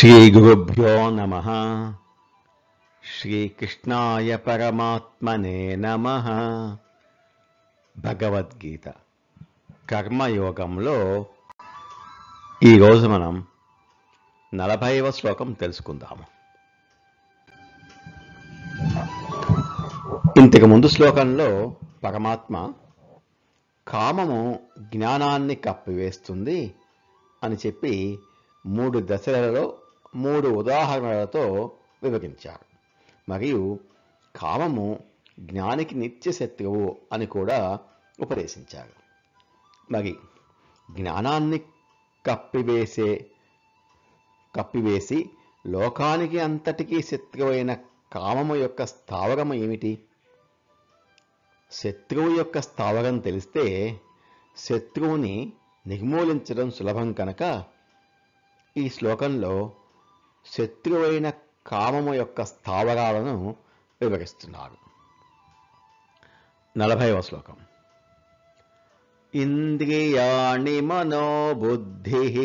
శ్రీగురుభ్యో నమః. శ్రీకృష్ణాయ పరమాత్మనే నమః. భగవద్గీత కర్మయోగంలో ఈరోజు మనం 40వ శ్లోకం తెలుసుకుందాము. ఇంతకు ముందు శ్లోకంలో పరమాత్మ కామము జ్ఞానాన్ని కప్పివేస్తుంది అని చెప్పి 3 దశలలో 3 ఉదాహరణలతో వివరించారు. మరియు కామము జ్ఞానికి నిత్య శత్రువు అని కూడా ఉపదేశించారు. మరి జ్ఞానాన్ని కప్పివేసి లోకానికి అంతటికీ శత్రువైన కామము యొక్క స్థావరము ఏమిటి? శత్రువు యొక్క స్థావరం తెలిస్తే శత్రువుని నిర్మూలించడం సులభం కనుక ఈ శ్లోకంలో శత్రువైన కామము యొక్క స్థావరాలను వివరిస్తున్నారు. 40వ శ్లోకం. ఇంద్రియాణి మనోబుద్ధిః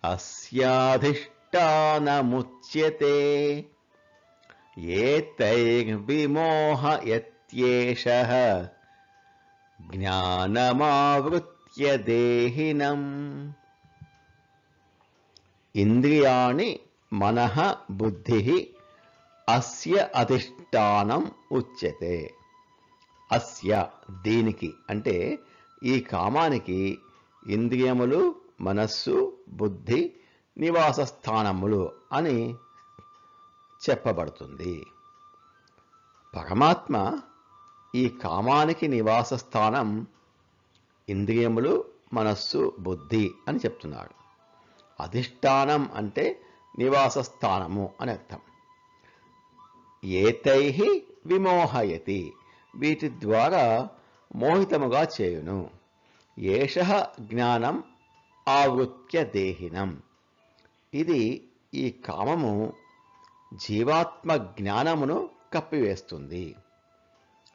అస్యాధిష్టానముచ్యతే ఏతైర్విమోహయత్యేషః జ్ఞానమావృత్య దేహినం. ఇంద్రియాణి మనః బుద్ధిః అస్య అధిష్టానం ఉచ్యతే. అస్య దీనికి అంటే ఈ కామానికి ఇంద్రియములు, మనస్సు, బుద్ధి నివాస స్థానములు అని చెప్పబడుతుంది. పరమాత్మ ఈ కామానికి నివాస స్థానం ఇంద్రియములు, మనస్సు, బుద్ధి అని చెప్తున్నాడు. అధిష్టానం అంటే నివాస స్థానము అని అర్థం. ఏతైః విమోహయతి వీటి ద్వారా మోహితముగా చేయును. ఏషః జ్ఞానం ఆవృత్య దేహినం ఇది ఈ కామము జీవాత్మ జ్ఞానమును కప్పివేస్తుంది.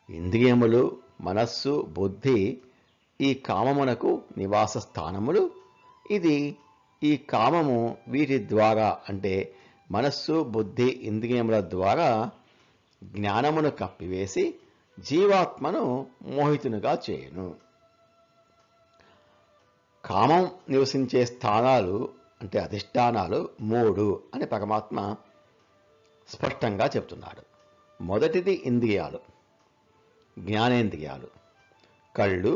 ఇంద్రియములు, మనస్సు, బుద్ధి ఈ కామమునకు నివాస స్థానములు. ఇది ఈ కామము వీటి ద్వారా అంటే మనస్సు, బుద్ధి, ఇంద్రియముల ద్వారా జ్ఞానమును కప్పివేసి జీవాత్మను మోహితునిగా చేయును. కామం నివసించే స్థానాలు అంటే అధిష్టానాలు 3 అని పరమాత్మ స్పష్టంగా చెప్తున్నాడు. మొదటిది ఇంద్రియాలు, జ్ఞానేంద్రియాలు. కళ్ళు,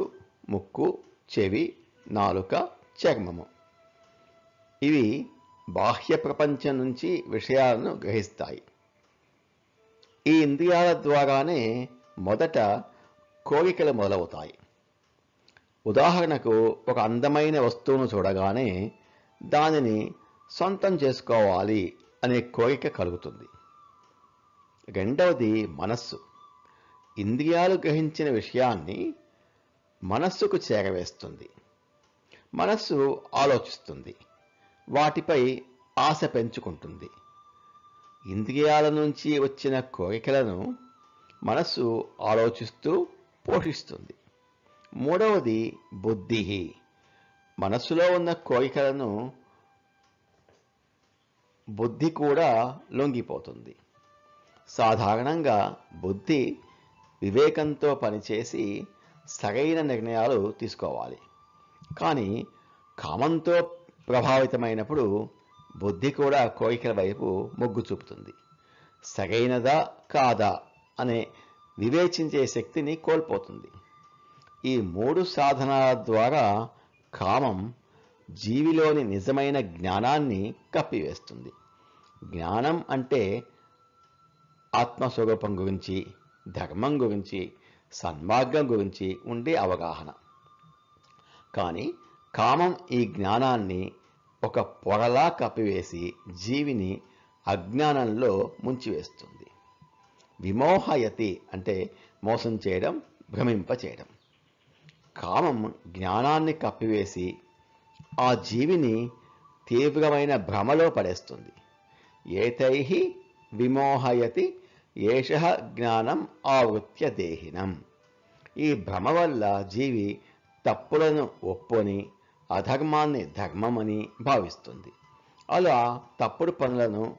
ముక్కు, చెవి, నాలుక, చర్మము. ఇవి బాహ్య ప్రపంచం నుంచి విషయాలను గ్రహిస్తాయి. ఈ ఇంద్రియాల ద్వారానే మొదట కోరికలు మొదలవుతాయి. ఉదాహరణకు ఒక అందమైన వస్తువును చూడగానే దానిని సొంతం చేసుకోవాలి అనే కోరిక కలుగుతుంది. రెండవది మనస్సు. ఇంద్రియాలు గ్రహించిన విషయాన్ని మనస్సుకు చేరవేస్తుంది. మనస్సు ఆలోచిస్తుంది, వాటిపై ఆశ పెంచుకుంటుంది. ఇంద్రియాల నుంచి వచ్చిన కోరికలను మనస్సు ఆలోచిస్తూ పోషిస్తుంది. మూడవది బుద్ధి. మనస్సులో ఉన్న కోరికలను బుద్ధి కూడా లొంగిపోతుంది. సాధారణంగా బుద్ధి వివేకంతో పనిచేసి సరైన నిర్ణయాలు తీసుకోవాలి. కానీ కామంతో ప్రభావితమైనప్పుడు బుద్ధి కూడా కోరికల వైపు మొగ్గు చూపుతుంది. సరైనదా కాదా అనే వివేచించే శక్తిని కోల్పోతుంది. ఈ 3 సాధనాల ద్వారా కామం జీవిలోని నిజమైన జ్ఞానాన్ని కప్పివేస్తుంది. జ్ఞానం అంటే ఆత్మస్వరూపం గురించి, ధర్మం గురించి, సన్మార్గం గురించి ఉండే అవగాహన. కానీ కామం ఈ జ్ఞానాన్ని ఒక పొరలా కప్పివేసి జీవిని అజ్ఞానంలో ముంచివేస్తుంది. విమోహయతి అంటే మోసం చేయడం, భ్రమింపచేయడం. కామం జ్ఞానాన్ని కప్పివేసి ఆ జీవిని తీవ్రమైన భ్రమలో పడేస్తుంది. ఏతైః విమోహయతి ఏషః జ్ఞానం ఆవృత్య దేహినం. ఈ భ్రమ వల్ల జీవి తప్పులను ఒప్పుని అధర్మాన్ని ధర్మమని భావిస్తుంది. అలా తప్పుడు పనులను,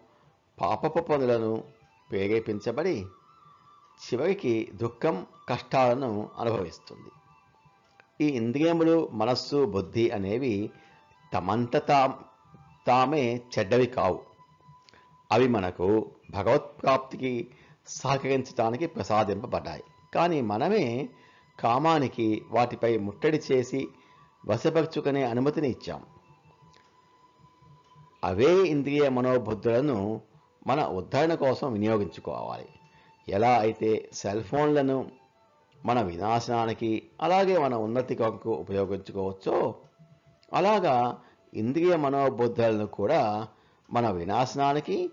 పాపపు పనులను ప్రేరేపించబడి చివరికి దుఃఖం, కష్టాలను అనుభవిస్తుంది. ఈ ఇంద్రియములు, మనస్సు, బుద్ధి అనేవి తమంత తామే చెడ్డవి కావు. అవి మనకు భగవత్ప్రాప్తికి సహకరించడానికి ప్రసాదింపబడ్డాయి. కానీ మనమే కామానికి వాటిపై ముట్టడి చేసి వశపరుచుకునే అనుమతిని ఇచ్చాం. అవే ఇంద్రియ మనోబుద్ధులను మన ఉద్ధరణ కోసం వినియోగించుకోవాలి. ఎలా అయితే సెల్ ఫోన్లను మన వినాశనానికి, అలాగే మన ఉన్నతి కొరకు ఉపయోగించుకోవచ్చో, అలాగా ఇంద్రియ మనోబుద్ధులను కూడా మన వినాశనానికి,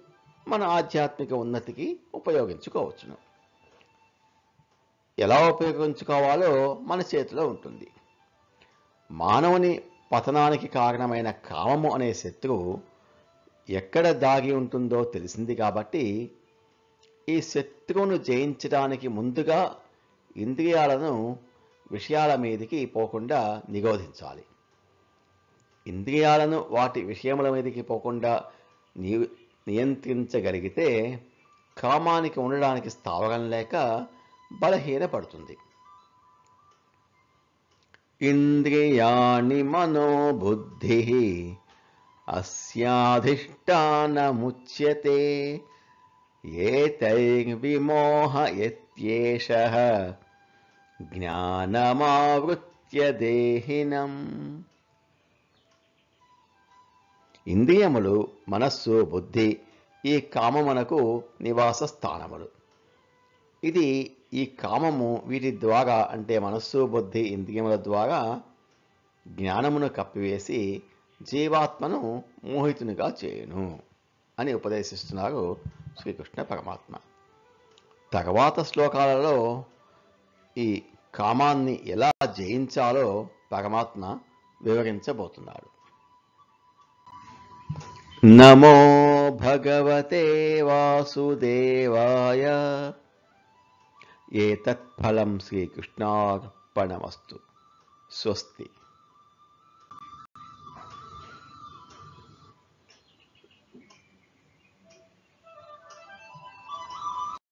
మన ఆధ్యాత్మిక ఉన్నతికి ఉపయోగించుకోవచ్చును. ఎలా ఉపయోగించుకోవాలో మన చేతిలో ఉంటుంది. మానవుని పతనానికి కారణమైన కామము అనే శత్రువు ఎక్కడ దాగి ఉంటుందో తెలిసింది కాబట్టి ఈ శత్రువును జయించడానికి ముందుగా ఇంద్రియాలను విషయాల మీదకి పోకుండా నిరోధించాలి. ఇంద్రియాలను వాటి విషయముల మీదకి పోకుండా నియంత్రించగలిగితే కామానికి ఉండడానికి స్థావరం లేక బలహీనపడుతుంది. ఇంద్రియాణి మనోబుద్ధి అస్యాధిష్టానముచ్యతే ఏతైర్విమోహయత్యేషః జ్ఞానమావృత్య దేహినం. ఇంద్రియములు, మనస్సు, బుద్ధి ఈ కామమునకు నివాస స్థానములు. ఇది ఈ కామము వీటి ద్వారా, అంటే మనస్సు, బుద్ధి, ఇంద్రియముల ద్వారా జ్ఞానమును కప్పివేసి జీవాత్మను మోహితునిగా చేయును అని ఉపదేశిస్తున్నారు శ్రీకృష్ణ పరమాత్మ. తర్వాత శ్లోకాలలో ఈ కామాన్ని ఎలా జయించాలో పరమాత్మ వివరించబోతున్నాడు. నమో భగవతే వాసుదేవాయ. ఏతత్ఫలం శ్రీకృష్ణార్పణమస్తు. స్వస్తి.